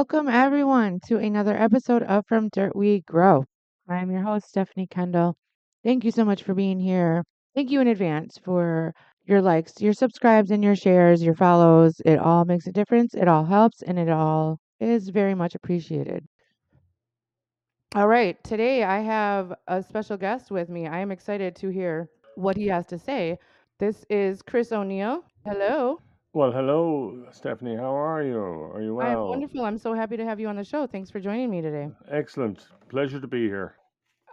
Welcome, everyone, to another episode of From Dirt We Grow. I'm your host, Stephanie Kendall. Thank you so much for being here. Thank you in advance for your likes, your subscribes, and your shares, your follows. It all makes a difference. It all helps, and it all is very much appreciated. All right, today I have a special guest with me. I am excited to hear what he has to say. This is Chris O'Neill. Hello. Well, hello, Stephanie. How are you? Are you I am well? wonderful. I'm so happy to have you on the show. Thanks for joining me today. Excellent. Pleasure to be here.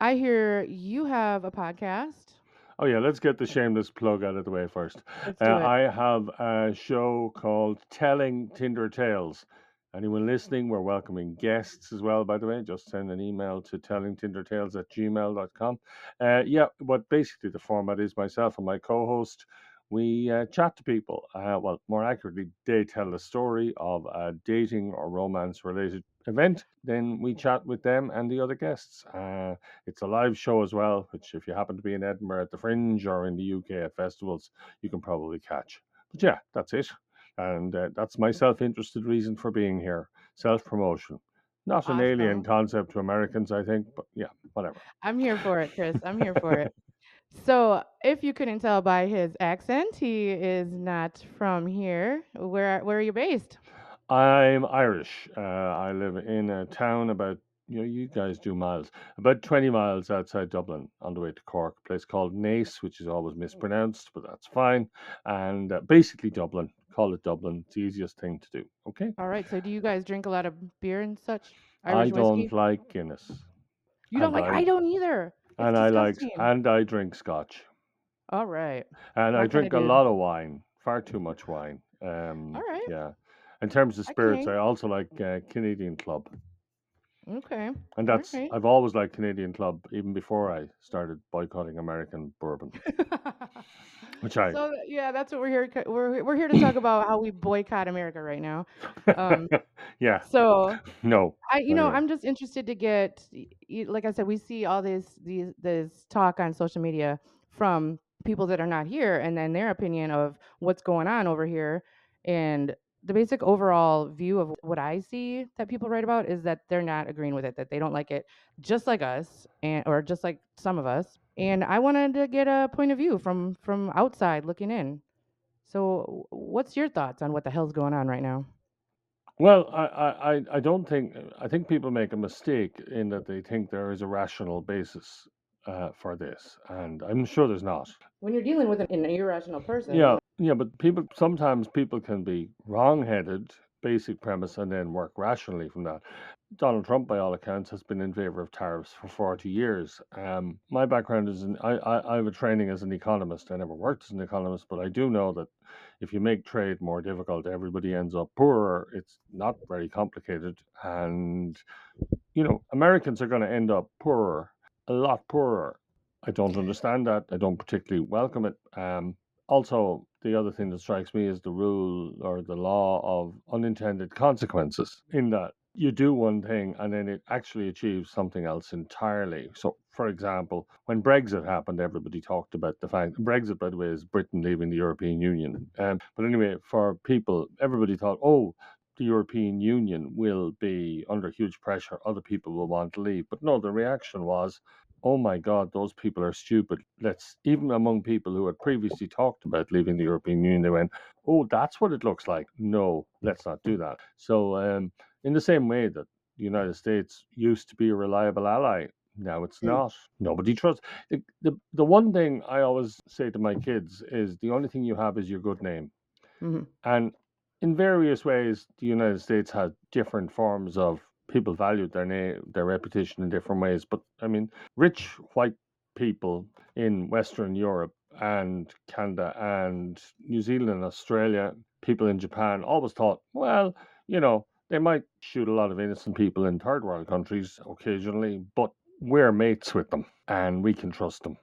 I hear you have a podcast. Oh, yeah, let's get the shameless plug out of the way first. Let's do it. I have a show called Telling Tinder Tales. Anyone listening, we're welcoming guests as well, by the way. Just send an email to tellingtindertales@gmail.com. Yeah, but basically the format is myself and my co host. We chat to people. Well, more accurately, they tell a story of a dating or romance related event. Then we chat with them and the other guests. It's a live show as well, which if you happen to be in Edinburgh at the Fringe or in the UK at festivals, you can probably catch. But yeah, that's it. And that's my self interested reason for being here, self promotion. Not an alien Awesome. concept to Americans, I think, but yeah, whatever. I'm here for it, Chris. I'm here for it. So, if you couldn't tell by his accent, he is not from here. Where are you based? I'm Irish. I live in a town about, you guys do miles, about 20 miles outside Dublin on the way to Cork, a place called Nace, which is always mispronounced, but that's fine. And basically Dublin. Call it Dublin. It's the easiest thing to do. Okay. All right. So, do you guys drink a lot of beer and such? I Irish don't whiskey? like Guinness. You don't And like? I I don't either. It's and I like disgusting. and I drink scotch. All right. And I My kind drink of a dude. lot of wine, far too much wine. All right. Yeah. In terms of I can spirits, hang. I also like Canadian Club. Okay. And All that's right. I've always liked Canadian Club, even before I started boycotting American bourbon, which I So yeah, that's what we're here. We're here to talk about how we boycott America right now. Um, yeah, so no. Anyway. I'm just interested to get, like I said, we see all this talk on social media from people that are not here, and then their opinion of what's going on over here, and the basic overall view of what I see that people write about is that they're not agreeing with it, that they don't like it, just like us, and or just like some of us. And I wanted to get a point of view from outside looking in. So, what's your thoughts on what the hell's going on right now? Well, I don't think I think people make a mistake in that they think there is a rational basis for this, and I'm sure there's not. When you're dealing with an irrational person. Yeah, yeah, but people sometimes people can be wrong-headed, basic premise, and then work rationally from that. Donald Trump, by all accounts, has been in favor of tariffs for 40 years. My background is I have a training as an economist. I never worked as an economist, but I do know that if you make trade more difficult, everybody ends up poorer. It's not very complicated. And, Americans are going to end up poorer, a lot poorer. I don't understand that. I don't particularly welcome it. Also, the other thing that strikes me is the rule or the law of unintended consequences, in that you do one thing and then it actually achieves something else entirely. So, for example, when Brexit happened, everybody talked about the fact Brexit, by the way, is Britain leaving the European Union. But anyway, for people, everybody thought, oh, the European Union will be under huge pressure. Other people will want to leave. But no, the reaction was, oh my God, those people are stupid. Let's, even among people who had previously talked about leaving the European Union, they went, oh, that's what it looks like. No, let's not do that. So, in the same way that the United States used to be a reliable ally, now it's Mm. not. Nobody trusts. The one thing I always say to my kids is the only thing you have is your good name. Mhm. And in various ways, the United States had different forms of people valued their name, their reputation in different ways. But I mean, rich white people in Western Europe and Canada and New Zealand and Australia, people in Japan always thought, well, they might shoot a lot of innocent people in third world countries occasionally, but we're mates with them and we can trust them.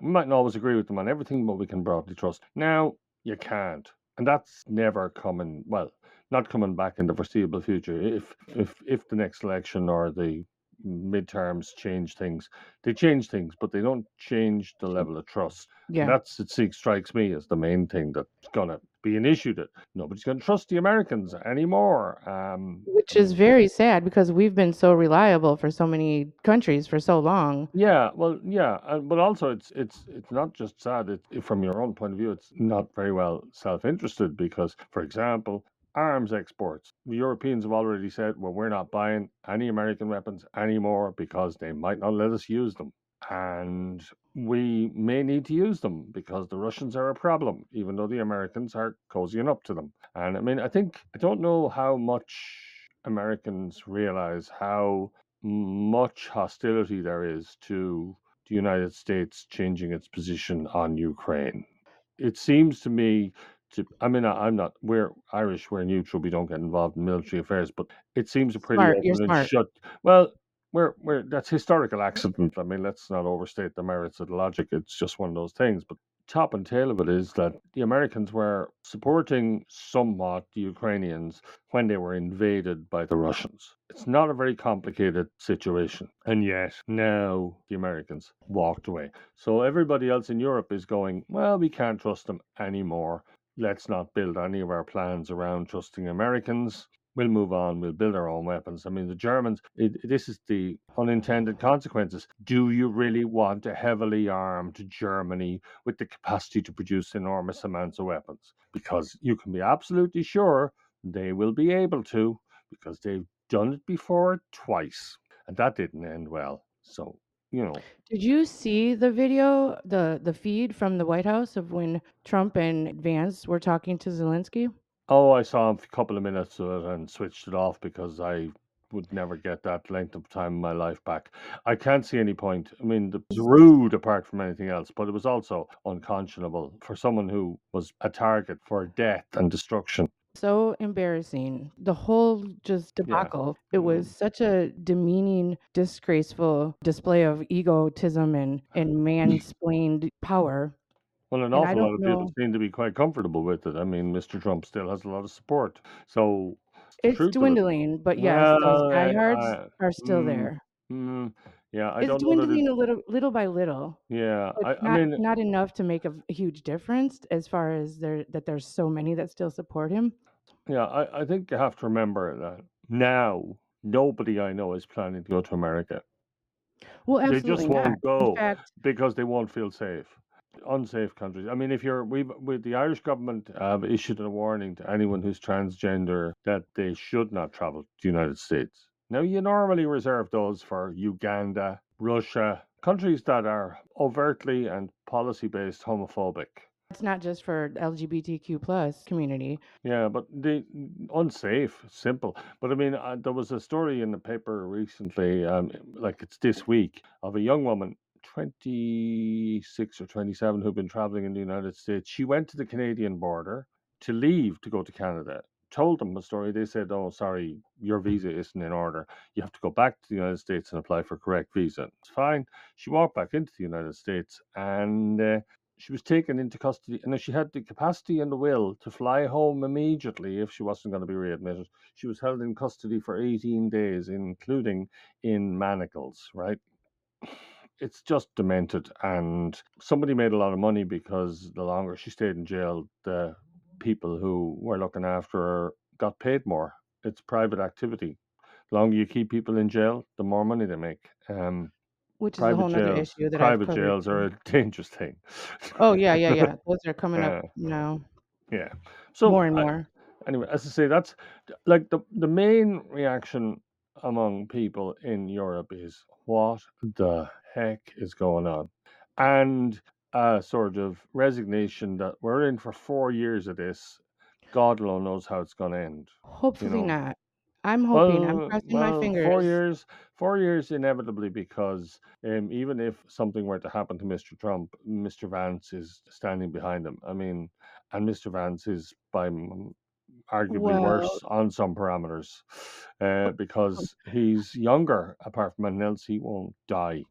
We mightn't always agree with them on everything, but we can broadly trust. Now, you can't. And that's never coming, well, not coming back in the foreseeable future. If the next election or the midterms change things. They change things, but they don't change the level of trust. And Yeah. that's, strikes me as the main thing that's going to be an issue, that nobody's going to trust the Americans anymore. I Which is mean, very sad because we've been so reliable for so many countries for so long. yeah, well, yeah, but also it's not just sad. From your own point of view, it's not very well self-interested because, for example, arms exports. The Europeans have already said, well, we're not buying any American weapons anymore because they might not let us use them, and we may need to use them because the Russians are a problem, even though the Americans are cozying up to them. And I mean, I don't know how much Americans realize how much hostility there is to the United States changing its position on Ukraine. It seems to me I mean, I'm not, we're Irish, we're neutral, we don't get involved in military affairs, but it seems a pretty Smart, you're open and smart. shut. Well, that's historical accident. I mean, let's not overstate the merits of the logic. It's just one of those things. But top and tail of it is that the Americans were supporting somewhat the Ukrainians when they were invaded by the Russians. It's not a very complicated situation. And yet now the Americans walked away. So everybody else in Europe is going, well, we can't trust them anymore. Let's not build any of our plans around trusting Americans. We'll move on. We'll build our own weapons. I mean, the Germans, this is the unintended consequences. Do you really want a heavily armed Germany with the capacity to produce enormous amounts of weapons? Because you can be absolutely sure they will be able to, because they've done it before twice. And that didn't end well. So, you know, Did you see the video, the feed from the White House of when Trump and Vance were talking to Zelensky? oh, I saw a couple of minutes of it and switched it off because I would never get that length of time in my life back. I can't see any point. I mean, it was rude apart from anything else, but it was also unconscionable for someone who was a target for death and destruction. So embarrassing. The whole just Yeah. debacle. It was Mm. such a demeaning, disgraceful display of egotism and mansplained power. Well, an And I awful lot don't of people know. seem to be quite comfortable with it. I mean, Mr. Trump still has a lot of support. So, it's the It's truth of it. dwindling, but yes, those Well, diehards are still mm, there. yeah, I It's don't know that it, dwindling a little by little, yeah, but I mean, not enough to make a huge difference as far as there's so many that still support him. yeah, I think you have to remember that now nobody I know is planning to go to America. Well, They just absolutely not. won't In go fact, because they won't feel safe. Unsafe countries. I mean, if you're, the Irish government have issued a warning to anyone who's transgender that they should not travel to the United States. Now, you normally reserve those for Uganda, Russia, countries that are overtly and policy based homophobic. it's not just for LGBTQ plus community. Yeah, but the unsafe, simple. But I mean, there was a story in the paper recently, like it's this week, of a young woman, 26 or 27, who'd been traveling in the United States. She went to the Canadian border to leave to go to Canada. Told them the story. They said, "Oh, sorry, your visa isn't in order. You have to go back to the United States and apply for correct visa." It's fine. She walked back into the United States and she was taken into custody, and if she had the capacity and the will to fly home immediately if she wasn't going to be readmitted, she was held in custody for 18 days, including in manacles, right? It's just demented. And somebody made a lot of money because the longer she stayed in jail, the people who were looking after her got paid more. It's private activity. The longer you keep people in jail, the more money they make. Which is a whole nother issue that I've Private covered jails are too. a dangerous thing. Oh, yeah, yeah, yeah. Those are coming up uh, now yeah. more So and more, anyway, as I say, that's like the main reaction among people in Europe is what the heck is going on, and a sort of resignation that we're in for 4 years of this. God alone knows how it's going to end. You hopefully know. not. I'm hoping, I'm crossing my Well, four fingers. years, 4 years inevitably, because even if something were to happen to Mr. Trump, Mr. Vance is standing behind him. I mean, and Mr. Vance is arguably Well, worse on some parameters, because he's younger. Apart from anything else, he won't die.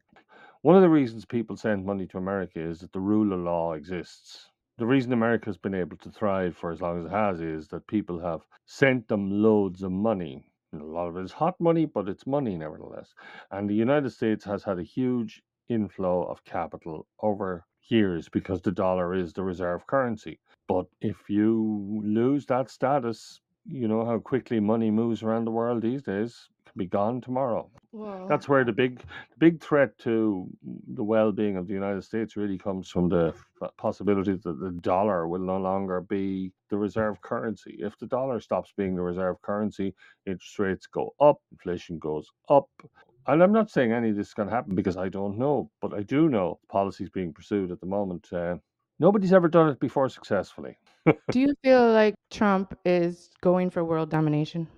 One of the reasons people send money to America is that the rule of law exists. The reason America's been able to thrive for as long as it has is that people have sent them loads of money. A lot of it is hot money, but it's money nevertheless. And the United States has had a huge inflow of capital over years because the dollar is the reserve currency. But if you lose that status, you know how quickly money moves around the world these days, it can be gone tomorrow. Well, That's where the big threat to the well-being of the United States really comes from the possibility that the dollar will no longer be the reserve currency. If the dollar stops being the reserve currency, interest rates go up, inflation goes up. And I'm not saying any of this is going to happen because I don't know, but I do know policies being pursued at the moment. Nobody's ever done it before successfully. do you feel like Trump is going for world domination?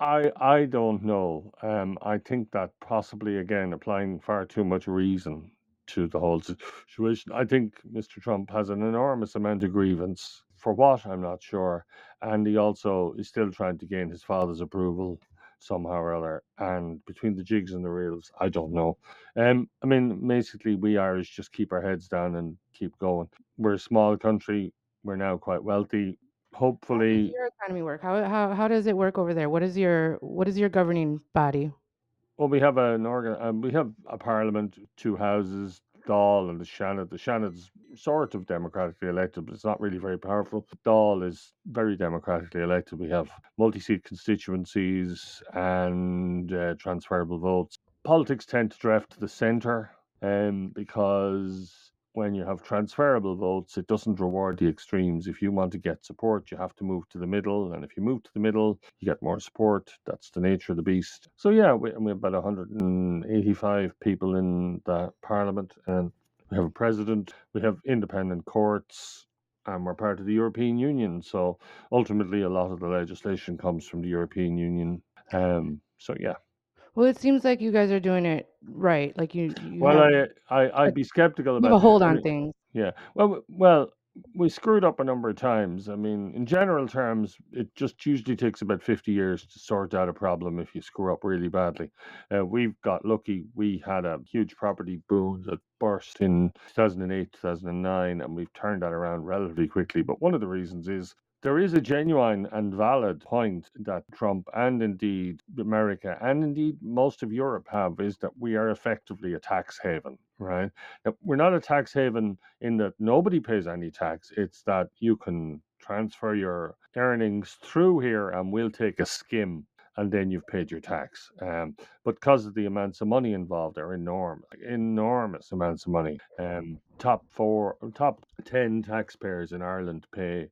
I don't know. I think that possibly again applying far too much reason to the whole situation. I think Mr. Trump has an enormous amount of grievance. For what, I'm not sure. And he also is still trying to gain his father's approval somehow or other. And between the jigs and the reels, I don't know. I mean, basically, we Irish just keep our heads down and keep going. We're a small country. We're now quite wealthy. How does Hopefully, your economy work? How does it work over there? What is your governing body? well, we have we have a parliament, two houses, Dáil and the Shannon. The Shannon's sort of democratically elected, but it's not really very powerful. Dáil is very democratically elected. We have multi-seat constituencies and transferable votes. Politics tend to drift to the centre, because when you have transferable votes, it doesn't reward the extremes. If you want to get support, you have to move to the middle, and if you move to the middle, you get more support. That's the nature of the beast. So yeah, we have about 185 people in the parliament, and we have a president. We have independent courts. And we're part of the European Union, so ultimately, a lot of the legislation comes from the European Union. So yeah. Well, it seems like you guys are doing it right. Like you Well, have a I'd be skeptical you have about. a hold I on mean, things. yeah. Well, we screwed up a number of times. I mean, in general terms, it just usually takes about 50 years to sort out a problem if you screw up really badly. We've got lucky. We had a huge property boom that burst in 2008, 2009, and we've turned that around relatively quickly. But one of the reasons is there is a genuine and valid point that Trump and indeed America and indeed most of Europe have, is that we are effectively a tax haven, right? Now, we're not a tax haven in that nobody pays any tax. It's that you can transfer your earnings through here and we'll take a skim and then you've paid your tax. But because of the amounts of money involved, they're enormous, enormous amounts of money. Top 10 taxpayers in Ireland pay,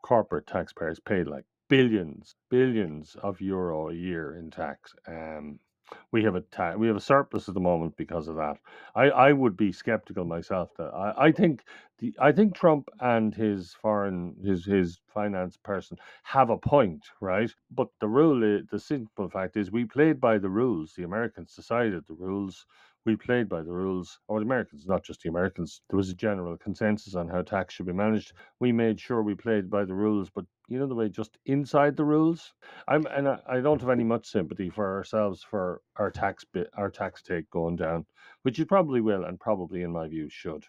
corporate taxpayers pay like billions of euro a year in tax. We have a surplus at the moment because of that. I would be skeptical myself that I think Trump and his finance person have a point, right? But the simple fact is we played by the rules. The Americans decided the rules. We played by the rules, or the Americans, not just the Americans. There was a general consensus on how tax should be managed. We made sure we played by the rules, but you know the way, just inside the rules. I don't have any much sympathy for ourselves for our tax take going down, which it probably will, and probably in my view should.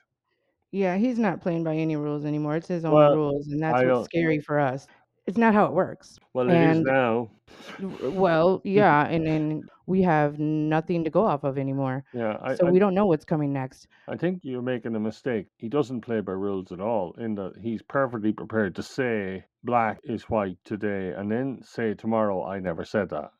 Yeah, he's not playing by any rules anymore. It's his own Well, rules, and that's I what's don't. scary for us. It's not how it works. Well, it is And now. well, yeah, and then we have nothing to go off of anymore. Yeah, So we don't know what's coming next. I think you're making a mistake. He doesn't play by rules at all, in that he's perfectly prepared to say black is white today and then say tomorrow, I never said that.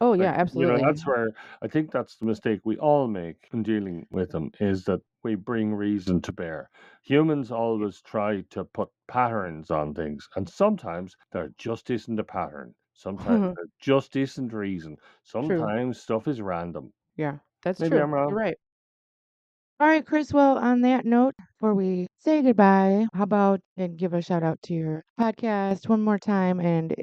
Oh Like, yeah, absolutely. that's where I think that's the mistake we all make in dealing with them, is that we bring reason to bear. Humans always try to put patterns on things, and sometimes there just isn't a pattern. Sometimes there just isn't reason. True. Sometimes stuff is random. Yeah, that's Maybe true. I'm You're wrong. right. All right, Chris. Well, on that note, before we say goodbye, how about and give a shout out to your podcast one more time, and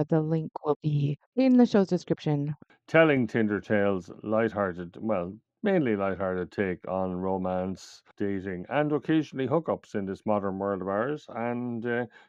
the link will be in the show's description. Telling Tinder Tales, lighthearted, well, mainly lighthearted take on romance, dating, and occasionally hookups in this modern world of ours. And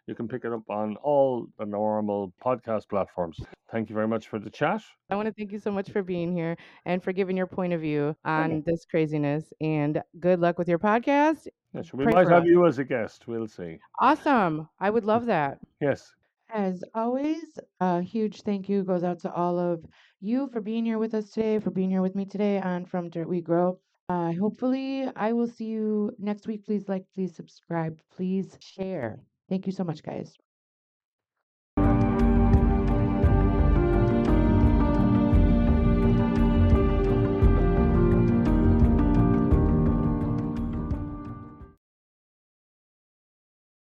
you can pick it up on all the normal podcast platforms. Thank you very much for the chat. I want to thank you so much for being here and for giving your point of view Okay. on this craziness. And good luck with your podcast. Yes, we Pray might for have us. you as a guest. We'll see. Awesome. I would love that. Yes. As always, a huge thank you goes out to all of you for being here with us today, for being here with me today on From Dirt We Grow. Hopefully, I will see you next week. Please like, please subscribe, please share. Thank you so much, guys.